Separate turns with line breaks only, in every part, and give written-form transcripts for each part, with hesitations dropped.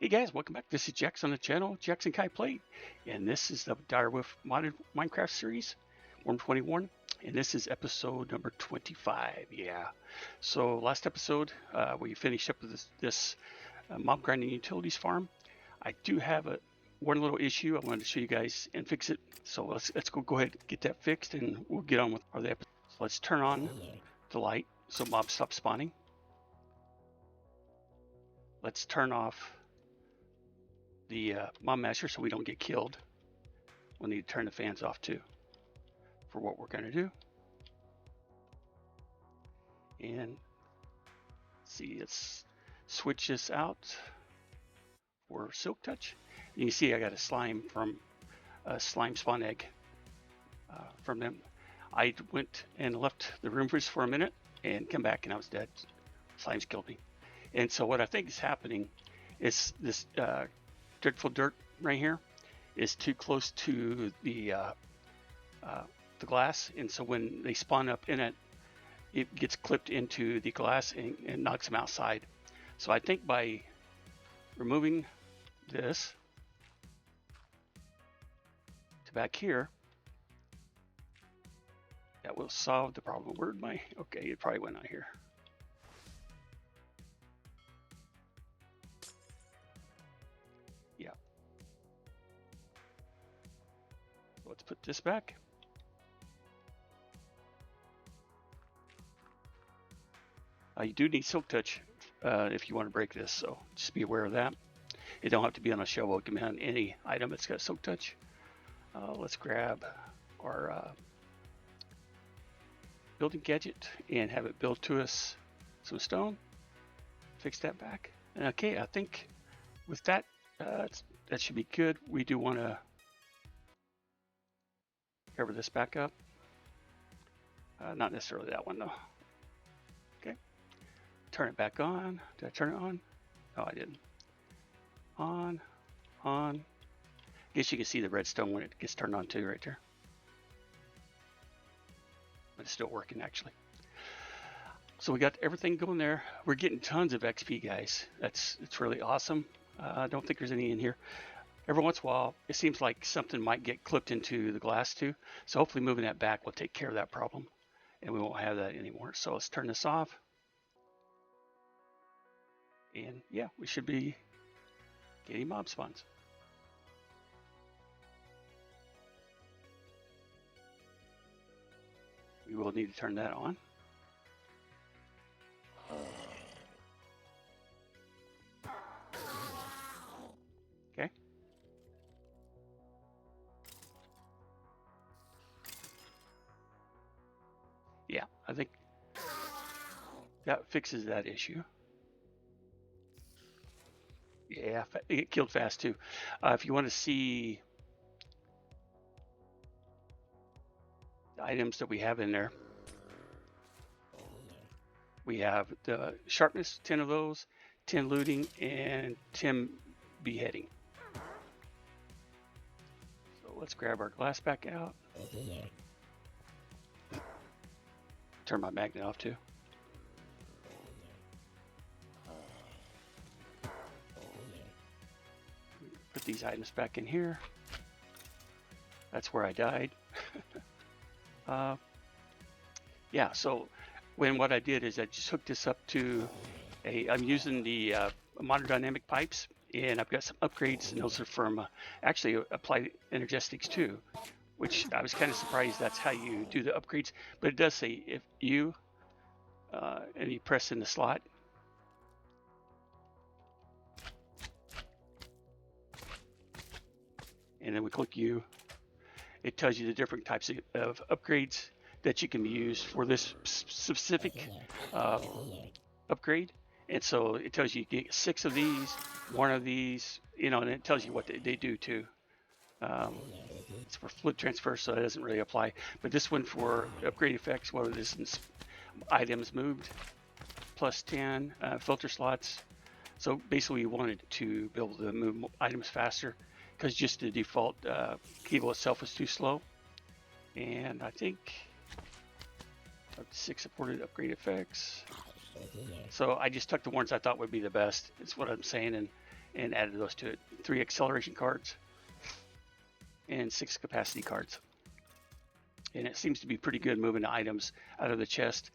Hey guys, welcome back. This is Jax on the channel, Jax and Kai Play, and this is the Direwolf modded Minecraft series, 121, and this is episode number 25. Yeah. So last episode, we finished up with this mob grinding utilities farm. I do have one little issue I wanted to show you guys and fix it. So let's go ahead and get that fixed, and we'll get on with our episode. So let's turn on the light so mobs stop spawning. Let's turn off the mob masher so we don't get killed. We'll need to turn the fans off too for what we're going to do. And let's switch this out for silk touch. You can see I got a slime from a slime spawn egg from them. I went and left the room for a minute and come back and I was dead. Slimes killed me. And so what I think is happening is this dreadful dirt right here is too close to the glass, and so when they spawn up in it, it gets clipped into the glass and knocks them outside. So I think by removing this to back here, that will solve the problem. Where'd my, okay, it probably went out here. Yeah. Let's put this back. You do need silk touch if you want to break this, so just be aware of that. It don't have to be on a shovel. It can be on any item that's got silk touch. Let's grab our building gadget and have it build to us some stone. Fix that back. Okay, I think with that, that should be good. We do want to cover this back up. Not necessarily that one though. Okay, turn it back on. Did I turn it on? No, I didn't. On. I guess you can see the redstone when it gets turned on too right there. But it's still working actually. So we got everything going there. We're getting tons of XP, guys. It's really awesome. I don't think there's any in here. Every once in a while, it seems like something might get clipped into the glass too. So hopefully moving that back will take care of that problem and we won't have that anymore. So let's turn this off. And yeah, we should be getting mob spawns. We will need to turn that on. Okay. Yeah, I think that fixes that issue. Yeah, it get killed fast too. If you want to see the items that we have in there, we have the sharpness, 10 of those, 10 looting, and 10 beheading. So let's grab our glass back out. Turn my magnet off too. Put these items back in here. That's where I died. Yeah, so what I did is I just hooked this up to I'm using the modern dynamic pipes, and I've got some upgrades, and those are from actually Applied Energetics too, which I was kind of surprised that's how you do the upgrades, but it does say if you and you press in the slot, and then we click U, it tells you the different types of upgrades that you can use for this specific upgrade. And so it tells you get 6 of these, 1 of these, you know, and it tells you what they do too. It's for fluid transfer, so that doesn't really apply. But this one for upgrade effects, whether this is items moved, plus 10 filter slots. So basically, we wanted to be able to move items faster because just the default keyboard itself was too slow. And I think up to 6 supported upgrade effects. So I just took the ones I thought would be the best. It's what I'm saying, and and added those to it. 3 acceleration cards and 6 capacity cards. And it seems to be pretty good moving the items out of the chest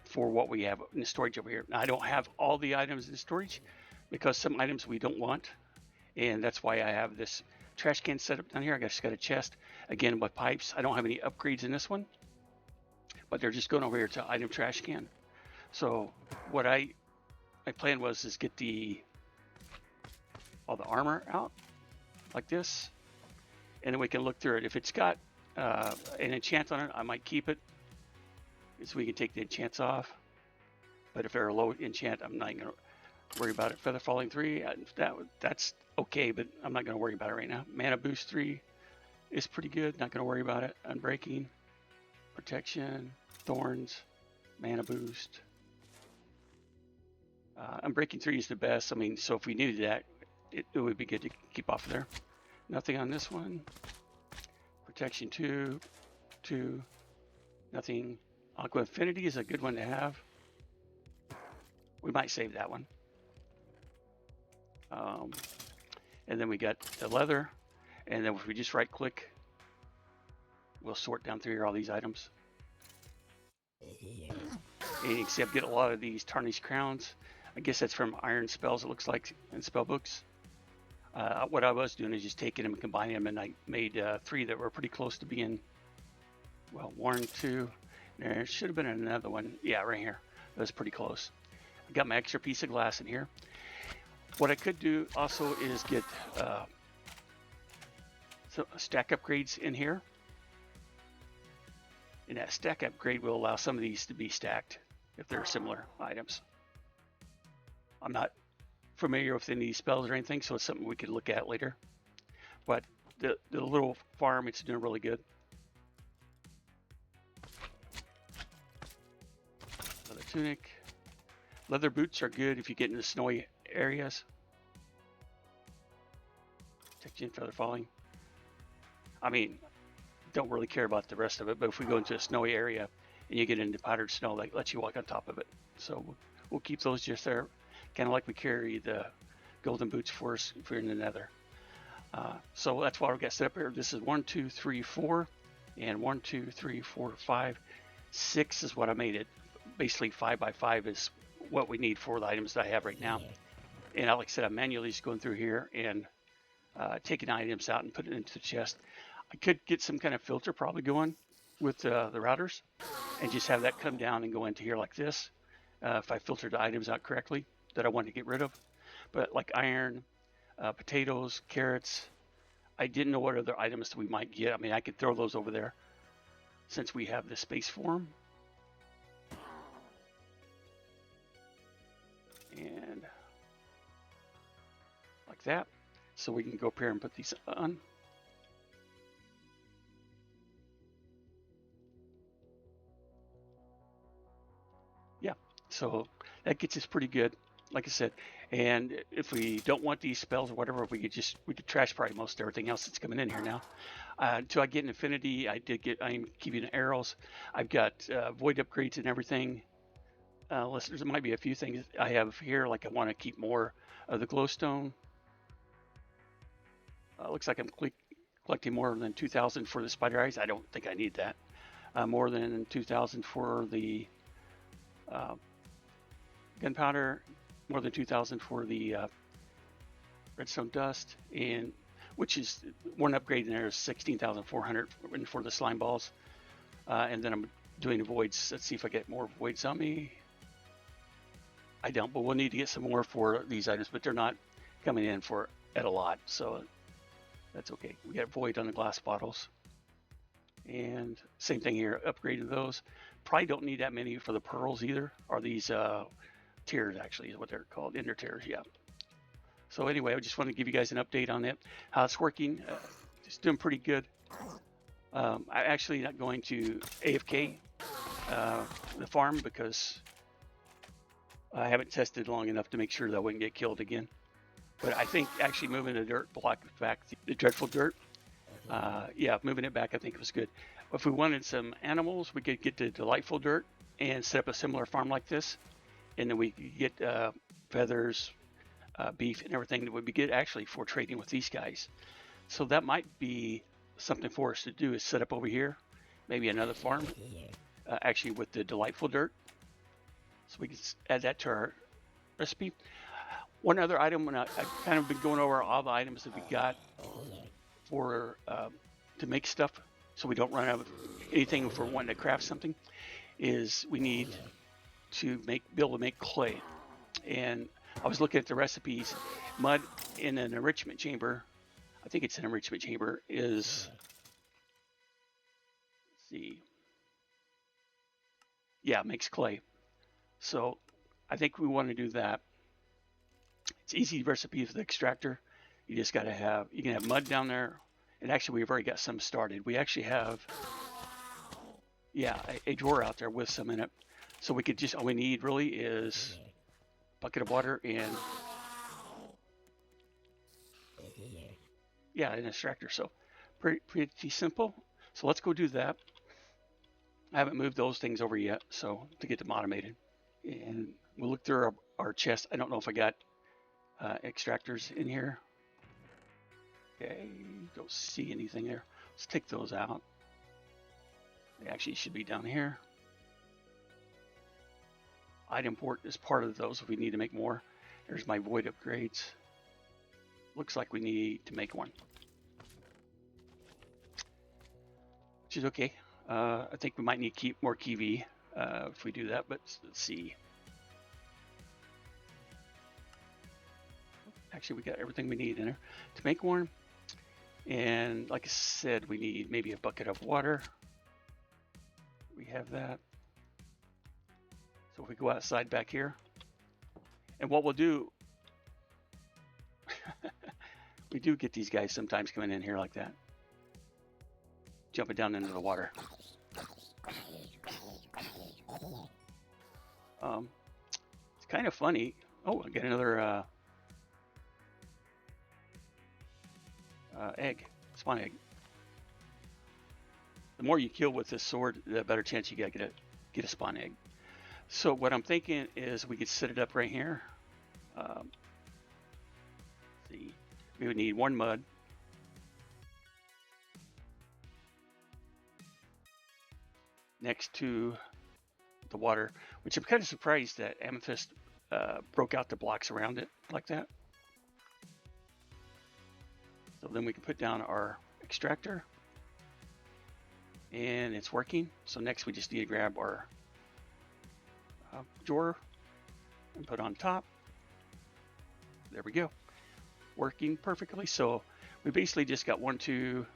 for what we have in the storage over here. Now, I don't have all the items in the storage because some items we don't want, and that's why I have this trash can set up down here. I just got a chest again with pipes. I don't have any upgrades in this one, but they're just going over here to item trash can. So what my plan was is get all the armor out like this, and then we can look through it. If it's got an enchant on it, I might keep it, so we can take the enchants off. But if they're a low enchant, I'm not going to worry about it. Feather falling 3, that's okay, but I'm not going to worry about it right now. Mana boost 3 is pretty good. Not going to worry about it. Unbreaking, protection, thorns, mana boost. Unbreaking 3 is the best. I mean, so if we needed that, it would be good to keep off of there. Nothing on this one. Protection 2, nothing. Aqua Affinity is a good one to have. We might save that one. And then we got the leather, and then if we just right click, we'll sort down through here all these items. And you can see I get a lot of these tarnished crowns. I guess that's from iron spells, it looks like, in spell books. What I was doing is just taking them and combining them, and I made 3 that were pretty close to being, well, 1, 2. There should have been another one. Yeah, right here. That was pretty close. I got my extra piece of glass in here. What I could do also is get some stack upgrades in here. And that stack upgrade will allow some of these to be stacked if they're similar items. I'm not familiar with any spells or anything, so it's something we could look at later. But the little farm, it's doing really good. Leather tunic. Leather boots are good if you get into snowy areas. Protection, feather falling. I mean, don't really care about the rest of it, but if we go into a snowy area and you get into powdered snow, that lets you walk on top of it. So we'll keep those just there, kind of like we carry the golden boots for us if we're in the nether. So that's why we got set up here. This is 1, 2, 3, 4, and 1, 2, 3, 4, 5, 6 is what I made it. Basically 5 by 5 is what we need for the items that I have right now. And like I said, I'm manually just going through here and taking items out and putting it into the chest. I could get some kind of filter probably going with the routers and just have that come down and go into here like this if I filtered the items out correctly that I want to get rid of. But like iron, potatoes, carrots, I didn't know what other items we might get. I mean, I could throw those over there since we have the space for them. And like that. So we can go up here and put these on. Yeah, so that gets us pretty good, like I said. And if we don't want these spells or whatever, we could trash probably most everything else that's coming in here now. Until I get an affinity, I'm keeping arrows. I've got void upgrades and everything. There might be a few things I have here, like I want to keep more of the glowstone. Looks like I'm collecting more than 2,000 for the spider eyes. I don't think I need that. More than 2,000 for the gunpowder. More than 2,000 for the redstone dust, and which is one upgrade in there is 16,400 for the slime balls. And then I'm doing voids. Let's see if I get more voids on me. I don't, but we'll need to get some more for these items, but they're not coming in at a lot, so that's okay. We got void on the glass bottles. And same thing here, upgraded those. Probably don't need that many for the pearls either, or these tiers actually is what they're called, ender tiers, yeah. So anyway, I just want to give you guys an update on it, how it's working. It's doing pretty good. I'm actually not going to AFK the farm because I haven't tested long enough to make sure that I wouldn't get killed again. But I think actually moving the dirt block back, the dreadful dirt, yeah, moving it back I think was good. If we wanted some animals, we could get the delightful dirt and set up a similar farm like this. And then we could get feathers, beef and everything that would be good actually for trading with these guys. So that might be something for us to do, is set up over here, maybe another farm, actually with the delightful dirt. So we can add that to our recipe. One other item, when I've kind of been going over all the items that we got for to make stuff, so we don't run out of anything if we're wanting to craft something, is we need to be able to make clay. And I was looking at the recipes. Mud in an enrichment chamber, I think it's an enrichment chamber, is, let's see, yeah, makes clay. So I think we want to do that. It's easy recipe for the extractor. You just got to have, you can have mud down there. And actually, we've already got some started. We actually have, yeah, a drawer out there with some in it. So we could just, all we need really is a bucket of water and, yeah, an extractor. So pretty simple. So let's go do that. I haven't moved those things over yet, so to get them automated. And we'll look through our chest. I don't know if I got extractors in here. Okay, don't see anything there. Let's take those out. They actually should be down here. Item port is part of those if we need to make more. There's my void upgrades. Looks like we need to make one, which is okay. I think we might need to keep more Kiwi if we do that, but let's see. Actually, we got everything we need in there to make one. And like I said, we need maybe a bucket of water. We have that. So if we go outside back here, and what we'll do, we do get these guys sometimes coming in here like that, jumping down into the water. It's kind of funny. Oh, I got another egg, spawn egg. The more you kill with this sword, the better chance you get a spawn egg. So what I'm thinking is we could set it up right here. See, we would need one mud. Next to the water, which I'm kind of surprised that Amethyst broke out the blocks around it like that. So then we can put down our extractor, and it's working. So next we just need to grab our drawer and put on top. There we go, working perfectly. So we basically just got 1, 2,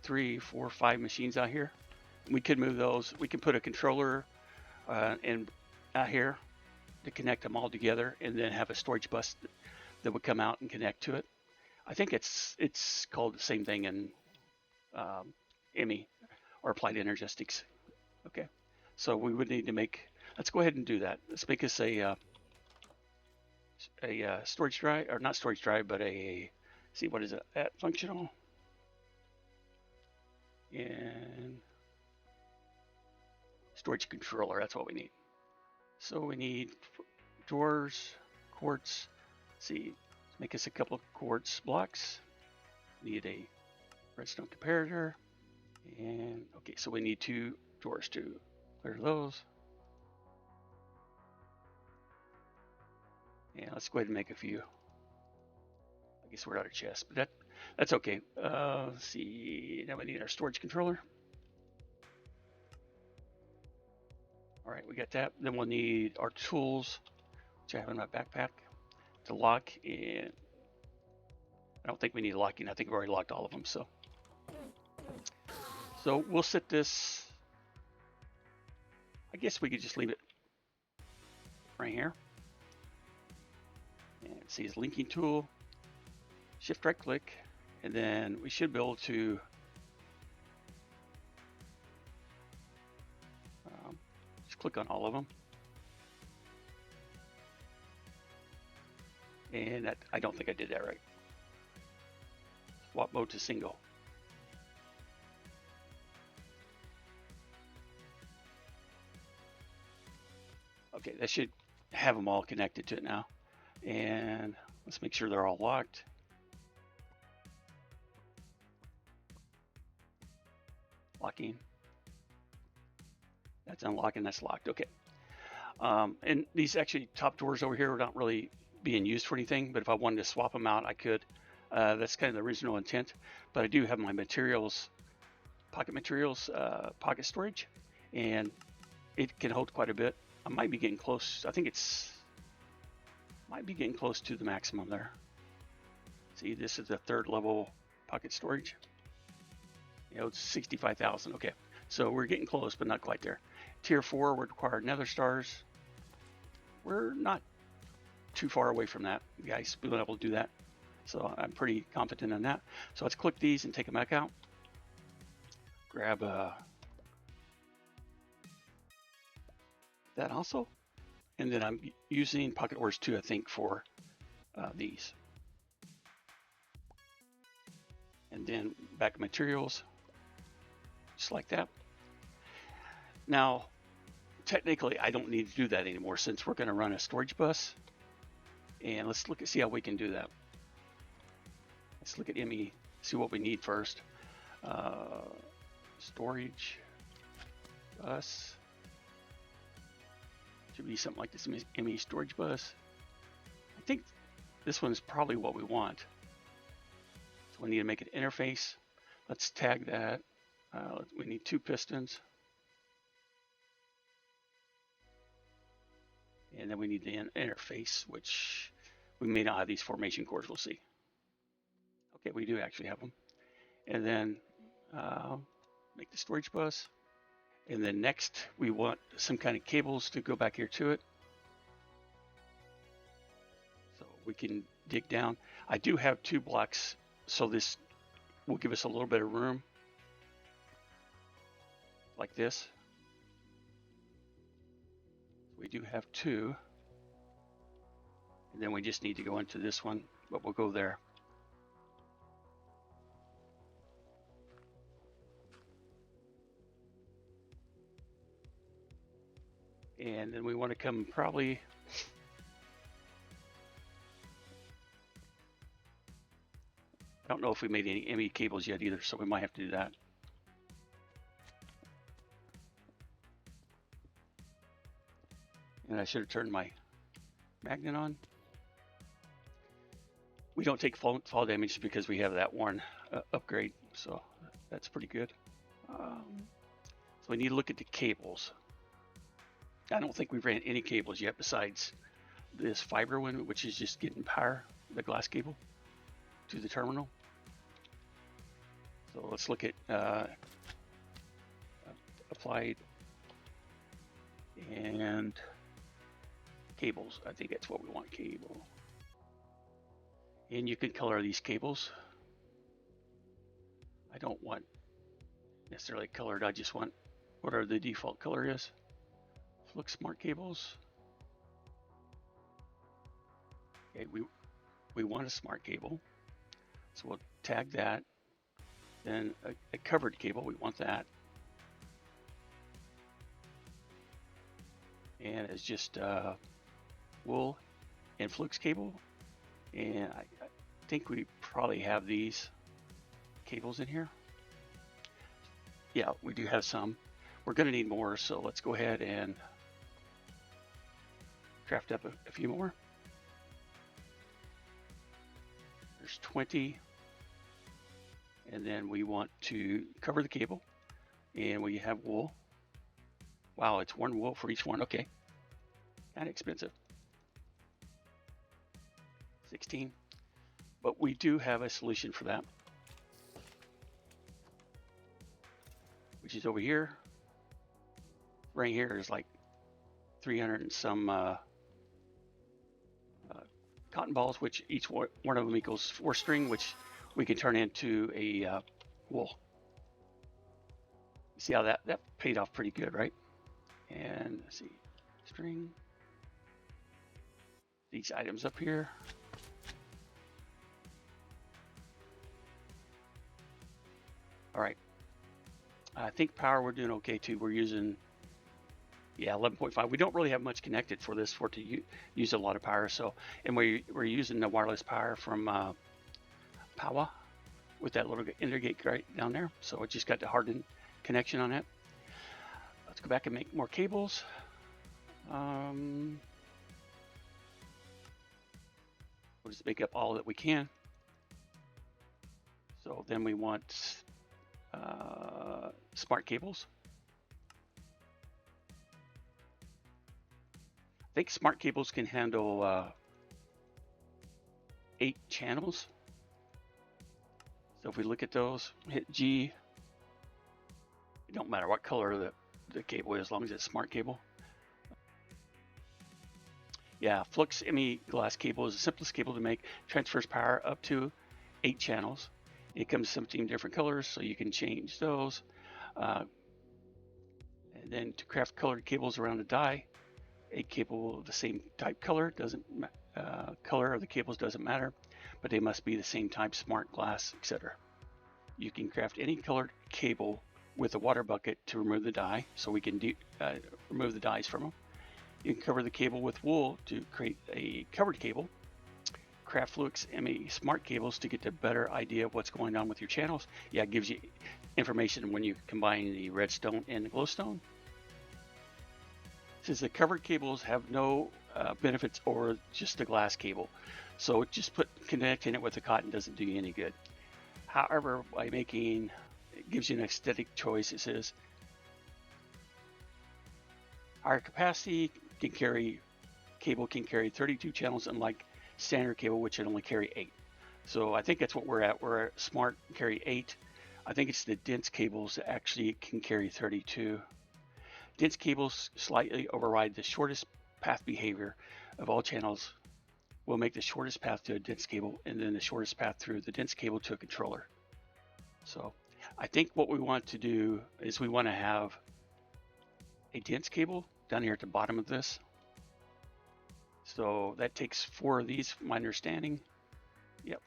3, 4, 5 machines out here. We could move those. We can put a controller in out here to connect them all together, and then have a storage bus that would come out and connect to it. I think it's called the same thing in ME or Applied Energistics. Okay, so we would need to make. Let's go ahead and do that. Let's make us a storage drive, or not storage drive, but a, see, what is it? At functional and storage controller. That's what we need. So we need drawers, quartz. Let's see. Make us a couple of quartz blocks. Need a redstone comparator. And okay, so we need 2 drawers to clear those. And let's go ahead and make a few. I guess we're out of chest, but that's okay. Let's see, now we need our storage controller. All right, we got that. Then we'll need our tools, which I have in my backpack, to lock. And I don't think we need locking. I think we've already locked all of them. So we'll set this. I guess we could just leave it right here. And see his linking tool. Shift right click, and then we should be able to just click on all of them. And that, I don't think I did that right. Swap mode to single. Okay, that should have them all connected to it now. And let's make sure they're all locked. Locking. That's unlocking, that's locked, okay. And these actually top doors over here are not really being used for anything, but if I wanted to swap them out, I could. That's kind of the original intent, but I do have my materials, pocket materials, pocket storage, and it can hold quite a bit. I might be getting close. I think might be getting close to the maximum there. See, this is the third level pocket storage. You know, it's 65,000. Okay, so we're getting close, but not quite there. Tier 4 would require nether stars. We're not too far away from that, guys. We've been able to do that, so I'm pretty confident in that. So let's click these and take them back out. Grab that also, and then I'm using Pocket Ores 2, I think, for these. And then back materials, just like that. Now, technically, I don't need to do that anymore since we're going to run a storage bus. And let's see how we can do that. Let's look at ME, see what we need first. Storage bus. Should be something like this, ME storage bus. I think this one's probably what we want. So we need to make an interface. Let's tag that. We need 2 pistons. And then we need the interface, which we may not have these formation cores, we'll see. Okay, we do actually have them. And then make the storage bus. And then next, we want some kind of cables to go back here to it. So we can dig down. I do have 2 blocks, so this will give us a little bit of room. Like this. We do have 2. And then we just need to go into this one, but we'll go there. And then we want to come probably I don't know if we made any ME cables yet either, so we might have to do that. And I should have turned my magnet on. We don't take fall damage because we have that one upgrade, so that's pretty good. So we need to look at the cables. I don't think we've ran any cables yet besides this fiber one, which is just getting power, the glass cable, to the terminal. So let's look at applied and cables. I think that's what we want, cable. And you can color these cables. I don't want necessarily colored, I just want whatever the default color is. Look, smart cables. Okay, we want a smart cable, so we'll tag that. Then a covered cable, we want that. And it's just wool and flux cable. And I think we probably have these cables in here. Yeah, we do have some. We're going to need more, so let's go ahead and craft up a few more. There's 20. And then we want to cover the cable. And we have wool. Wow, it's 1 wool for each one. Okay. Kind of expensive. 16. But we do have a solution for that, which is over here. Right here is like 300 and some cotton balls, which each one of them equals 4 string, which we can turn into a wool. See how that paid off pretty good, right? And let's see, string these items up here. All right, I think power we're doing okay too. We're using Yeah, 11.5. We don't really have much connected for this for it to use a lot of power. So, and we're using the wireless power from powah with that little intergate right down there. So it just got the hardened connection on it. Let's go back and make more cables. We'll just make up all that we can. So then we want smart cables. I think smart cables can handle 8 channels. So if we look at those, hit G, it don't matter what color the cable is, as long as it's smart cable. Yeah, flux ME glass cable is the simplest cable to make, transfers power up to 8 channels. It comes 17 different colors, so you can change those. And then to craft colored cables around a die, a cable of the same type color color of the cables doesn't matter, but they must be the same type, smart glass, etc. You can craft any colored cable with a water bucket to remove the dye, so we can remove the dyes from them. You can cover the cable with wool to create a covered cable. Craft Flux ME smart cables to get a better idea of what's going on with your channels. Yeah, it gives you information when you combine the redstone and the glowstone. Since the covered cables have no benefits over just the glass cable, so just connecting it with the cotton doesn't do you any good. However, by making, it gives you an aesthetic choice. It says higher capacity cable can carry 32 channels, unlike standard cable, which can only carry 8. So I think that's what we're at. We're at smart carry 8. I think it's the dense cables that actually can carry 32. Dense cables slightly override the shortest path behavior of all channels. Will make the shortest path to a dense cable, and then the shortest path through the dense cable to a controller. So I think what we want to do is we want to have a dense cable down here at the bottom of this. So that takes 4 of these, from my understanding. Yep,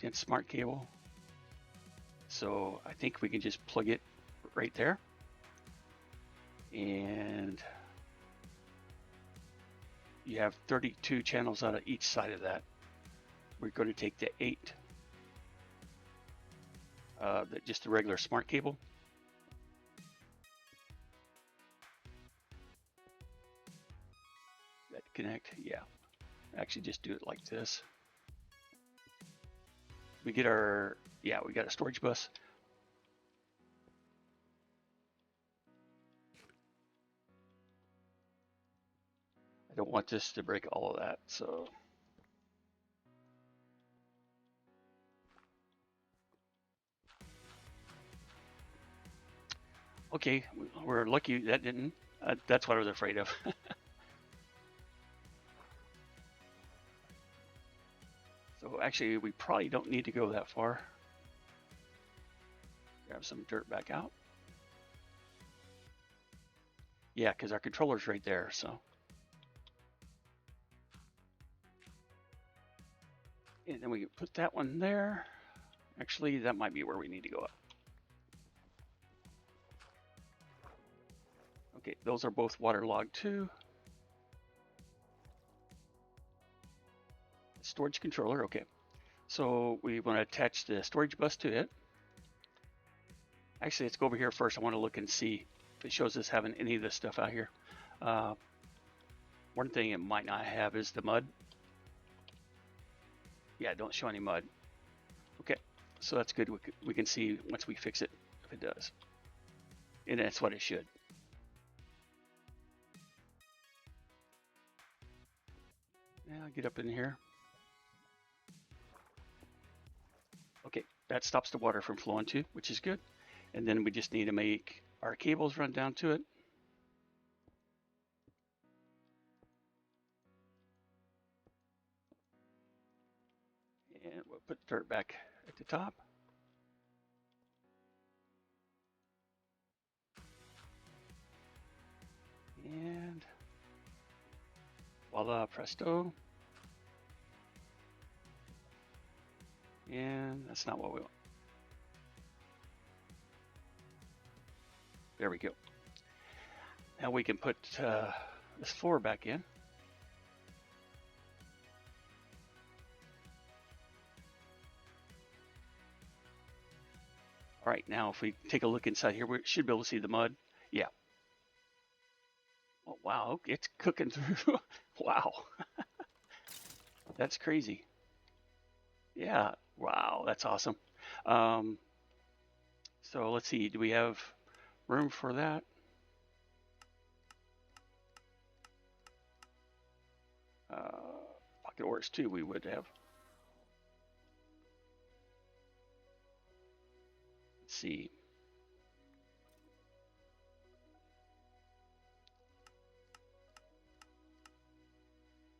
dense smart cable. So I think we can just plug it right there. And you have 32 channels out of each side of that. We're going to take the 8, just the regular smart cable. That connect, yeah. Actually, just do it like this. We get our, yeah, we got a storage bus. I don't want this to break all of that, so. Okay, we're lucky that didn't. That's what I was afraid of. So actually, we probably don't need to go that far. Grab some dirt back out. Yeah, because our controller's right there, so. And then we put that one there. Actually, that might be where we need to go up. Okay, those are both waterlogged too. Storage controller, okay. So we want to attach the storage bus to it. Actually, let's go over here first. I want to look and see if it shows us having any of this stuff out here. One thing it might not have is the mud. Yeah, don't show any mud. Okay, so that's good. We can see once we fix it if it does. And that's what it should. Now get up in here. Okay, that stops the water from flowing too, which is good. And then we just need to make our cables run down to it. And we'll put dirt back at the top. And voila, presto. And that's not what we want. There we go. Now we can put this floor back in. All right, now if we take a look inside here, we should be able to see the mud. Yeah. Oh, wow, it's cooking through. Wow. That's crazy. Yeah, wow, that's awesome. So let's see, do we have room for that? Pocket ores too, we would have. Let's see.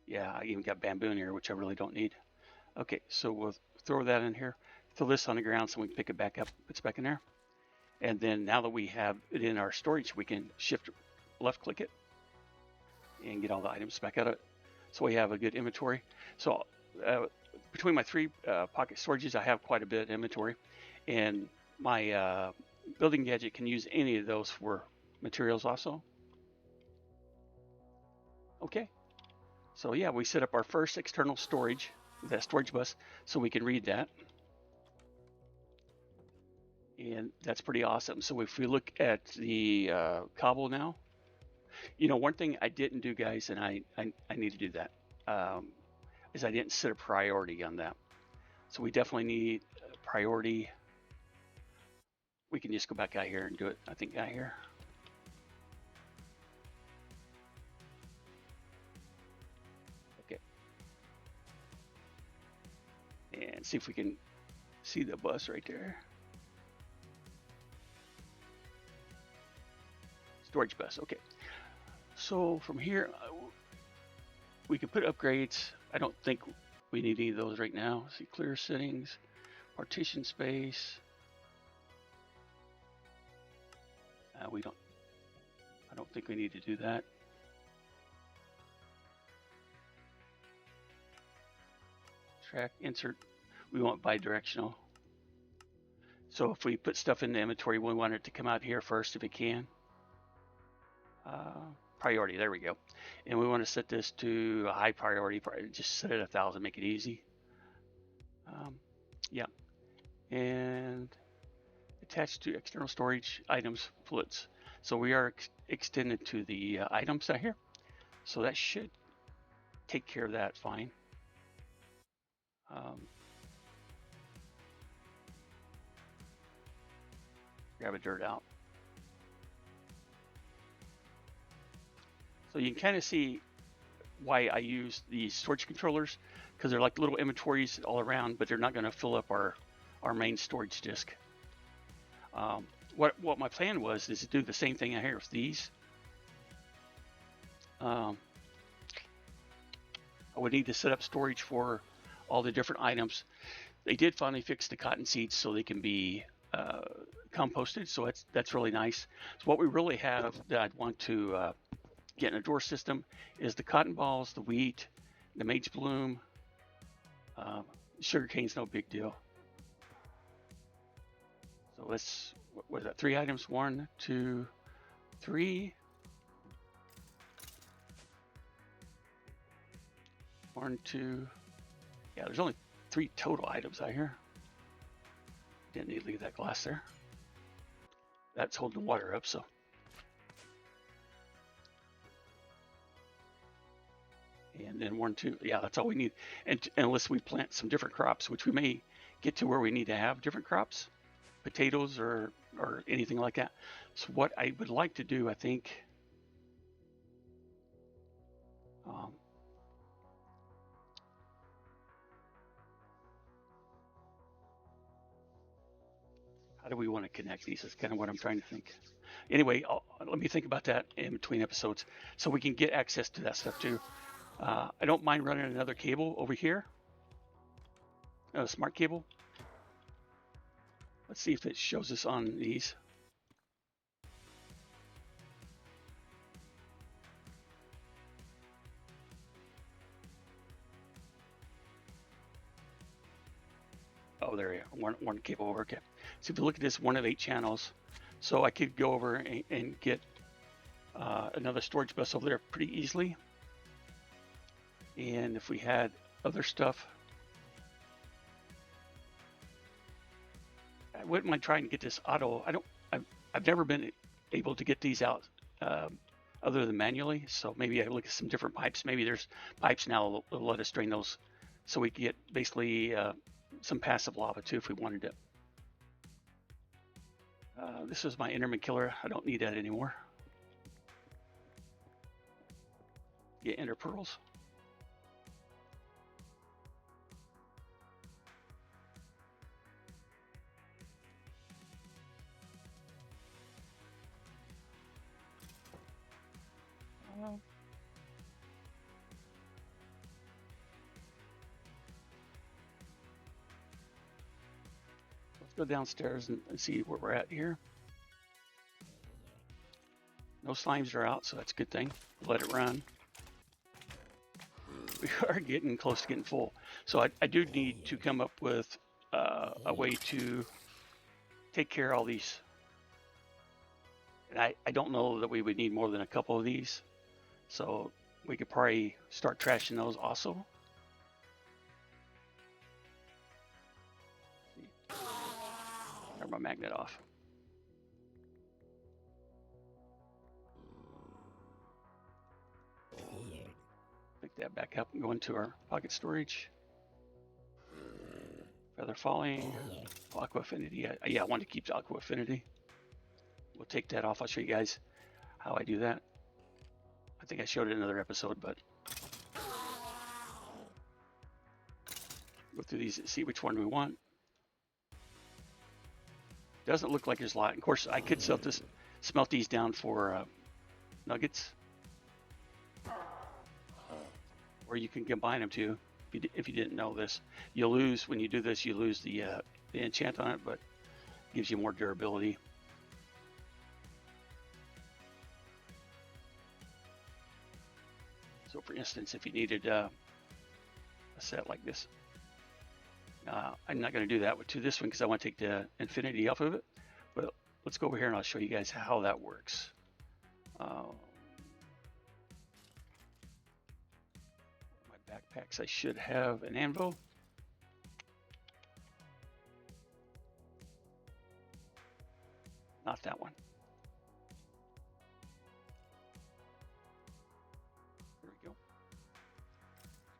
Yeah, I even got bamboo in here, which I really don't need. Okay, so we'll throw that in here, throw this on the ground so we can pick it back up, it's back in there. And then now that we have it in our storage, we can shift left click it and get all the items back out of it. So we have a good inventory. So between my three pocket storages, I have quite a bit of inventory, and my building gadget can use any of those for materials also. Okay, so yeah, we set up our first external storage, that storage bus, so we can read that. And that's pretty awesome. So if we look at the cobble now, you know, one thing I didn't do, guys, and I need to do that, is I didn't set a priority on that. So we definitely need a priority. We can just go back out here and do it. I think out here. Okay. And see if we can see the bus right there. Storage bus, okay. So from here, we can put upgrades. I don't think we need any of those right now. See, clear settings, partition space. I don't think we need to do that. Track, insert, we want bi-directional. So if we put stuff in the inventory, we want it to come out here first if it can. Priority, there we go. And we want to set this to a high priority, just set it 1,000, make it easy. Yeah, and attached to external storage items fluids. So we are extended to the items out here. So that should take care of that fine. Grab a dirt out. So you can kind of see why I use these storage controllers, because they're like little inventories all around, but they're not going to fill up our main storage disk. What my plan was is to do the same thing out here with these. I would need to set up storage for all the different items. They did finally fix the cotton seeds so they can be composted, so that's really nice. So what we really have that I'd want to get in a door system is the cotton balls, the wheat, the maize bloom. Sugar cane's no big deal. So let's, what is that, 3 items? 1, 2, 3. 1, 2. Yeah, there's only 3 total items out here. Didn't need to leave that glass there. That's holding the water up, so. And then 1, 2, yeah, that's all we need. And unless we plant some different crops, which we may get to where we need to have different crops, potatoes or anything like that. So what I would like to do, I think, how do we want to connect these? That's kind of what I'm trying to think. Anyway, let me think about that in between episodes so we can get access to that stuff too. I don't mind running another cable over here, a smart cable. Let's see if it shows us on these. Oh, there you go. One cable over. Okay. So if you look at this, 1 of 8 channels. So I could go over and get another storage bus over there pretty easily. And if we had other stuff, I wouldn't mind trying to get this auto. I've never been able to get these out other than manually. So maybe I look at some different pipes. Maybe there's pipes now that'll let us drain those, so we can get basically some passive lava too if we wanted it. This is my Enderman killer. I don't need that anymore. Get ender pearls. Let's go downstairs and see where we're at here. No slimes are out, so that's a good thing. Let it run. We are getting close to getting full. So I do need to come up with a way to take care of all these. And I don't know that we would need more than a couple of these. So we could probably start trashing those also. Turn my magnet off. Pick that back up and go into our pocket storage. Feather falling. Aqua affinity. Yeah, I want to keep the aqua affinity. We'll take that off. I'll show you guys how I do that. I think I showed it in another episode, but go through these and see which one we want. Doesn't look like there's a lot. Of course, I could smelt these down for nuggets, or you can combine them too. If you didn't know this, you'll lose when you do this. You lose the enchant on it, but it gives you more durability. So, for instance, if you needed a set like this, I'm not going to do that to this one because I want to take the infinity off of it. But let's go over here and I'll show you guys how that works. My backpacks, I should have an anvil. Not that one. There we go.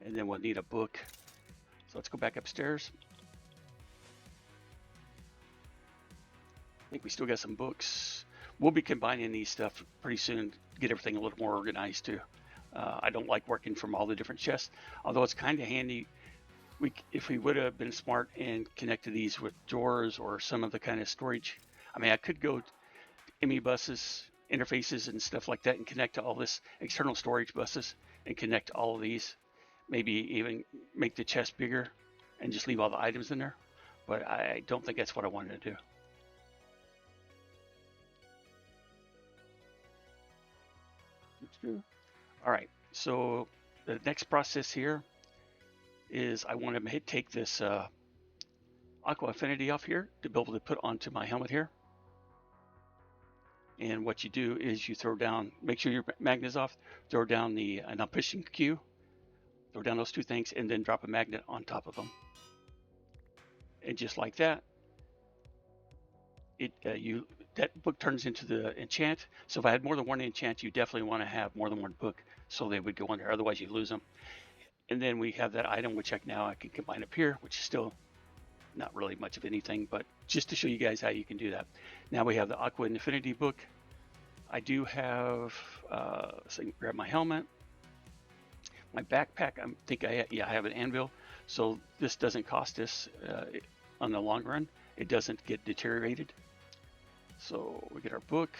And then we'll need a book. So let's go back upstairs. I think we still got some books. We'll be combining these stuff pretty soon to get everything a little more organized too. I don't like working from all the different chests, although it's kind of handy. If we would have been smart and connected these with drawers or some of the kind of storage. I mean, I could go to ME buses, interfaces and stuff like that and connect to all this external storage buses and connect all of these. Maybe even make the chest bigger and just leave all the items in there. But I don't think that's what I wanted to do. All right, so the next process here is I want to take this aqua affinity off here to be able to put onto my helmet here. And what you do is you throw down, make sure your magnet is off, throw down the, and I'm pushing Q, throw down those two things and then drop a magnet on top of them. And just like that, that book turns into the enchant. So if I had more than one enchant, you definitely want to have more than one book so they would go under, otherwise you lose them. And then we have that item, which I can combine up here, which is still not really much of anything, but just to show you guys how you can do that. Now we have the Aqua Infinity book. I do have, so I can grab my helmet. My backpack, I have an anvil. So this doesn't cost us on the long run. It doesn't get deteriorated. So we get our book,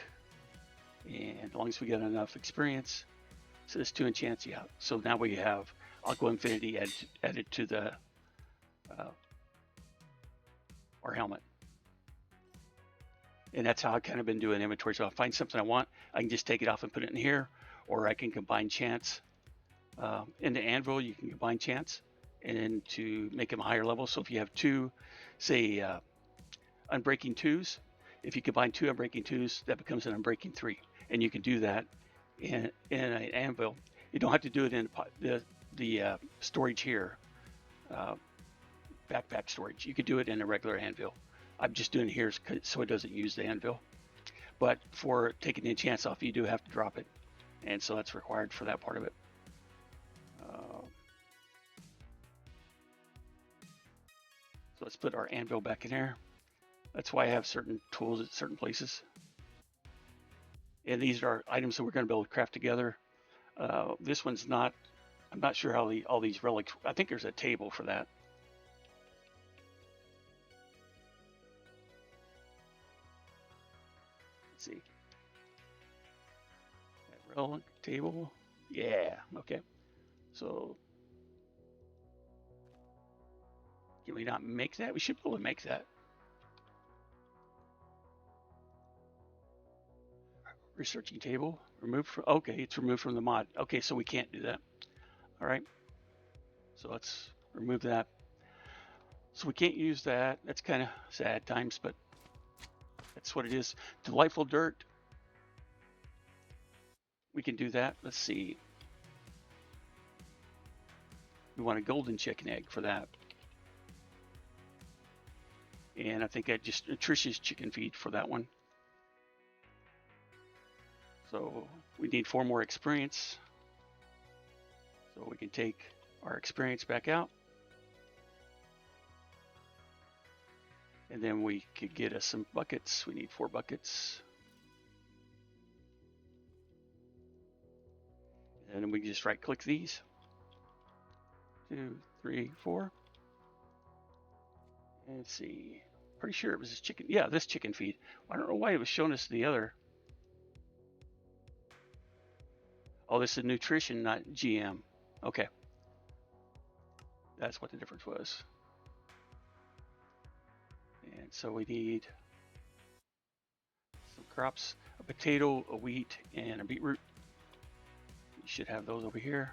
and as long as we get enough experience, so there's 2 enchants, yeah. So now we have Aqua Infinity added to the our helmet. And that's how I've kind of been doing inventory. So if I find something I want, I can just take it off and put it in here, or I can combine chants. In the anvil, you can combine chants and then to make them a higher level. So if you have 2, say, Unbreaking 2s, if you combine 2 Unbreaking 2s, that becomes an Unbreaking 3. And you can do that in an anvil. You don't have to do it in the storage here, backpack storage. You could do it in a regular anvil. I'm just doing it here so it doesn't use the anvil. But for taking the enchants off, you do have to drop it, and so that's required for that part of it. So let's put our anvil back in there. That's why I have certain tools at certain places. And these are items that we're going to be able to craft together. This one's not, I'm not sure how all these relics, I think there's a table for that. Let's see. That relic table. Yeah, okay. So, can we not make that? We should be able to make that. Researching table, removed from, okay, it's removed from the mod. Okay, so we can't do that. All right, so let's remove that. So we can't use that. That's kind of sad times, but that's what it is. Delightful dirt. We can do that. Let's see. We want a golden chicken egg for that. And I think I just Trish's chicken feed for that one. So we need 4 more experience. So we can take our experience back out. And then we could get us some buckets. We need 4 buckets. And then we can just right click these. 2, 3, 4. And let's see. Pretty sure it was this chicken. Yeah, this chicken feed. I don't know why it was showing us the other. Oh, this is nutrition, not GM. Okay. That's what the difference was. And so we need some crops, a potato, a wheat, and a beetroot. You should have those over here.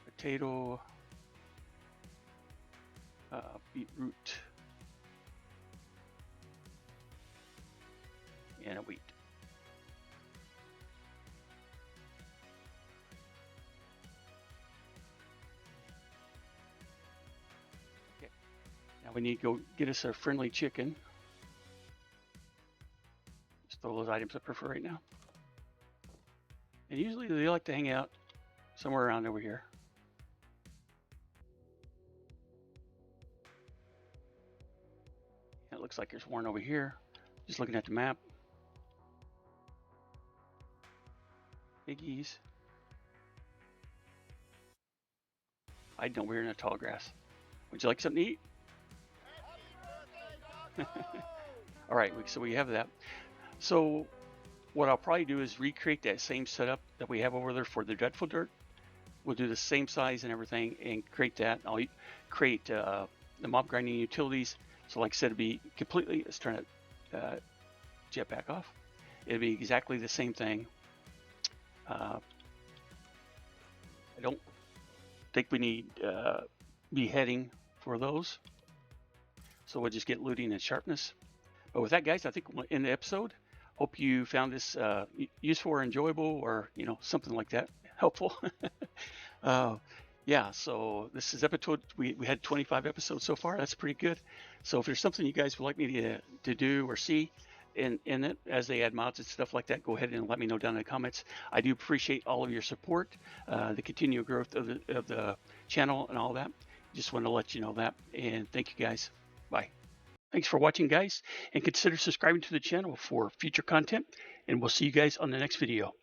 Potato, beetroot, and a wheat. Okay. Now we need to go get us a friendly chicken. Just throw those items up for right now. And usually they like to hang out somewhere around over here. It looks like there's one over here. Just looking at the map. Piggies. Hiding over here in the tall grass. Would you like something to eat? All right, so we have that. So what I'll probably do is recreate that same setup that we have over there for the Dreadful Dirt. We'll do the same size and everything and create that. I'll create the mob grinding utilities. So like I said, it'd be completely, let's turn it jetpack off. It'd be exactly the same thing. I don't think we need beheading for those. So we'll just get looting and sharpness. But with that, guys, I think we'll end the episode. Hope you found this useful or enjoyable, or something like that, helpful. Yeah, so this is episode, we had 25 episodes so far. That's pretty good. So if there's something you guys would like me to do or see in it as they add mods and stuff like that, go ahead and let me know down in the comments. I do appreciate all of your support, the continued growth of the channel and all that. Just want to let you know that, and thank you guys. Bye. Thanks for watching, guys, and consider subscribing to the channel for future content, and we'll see you guys on the next video.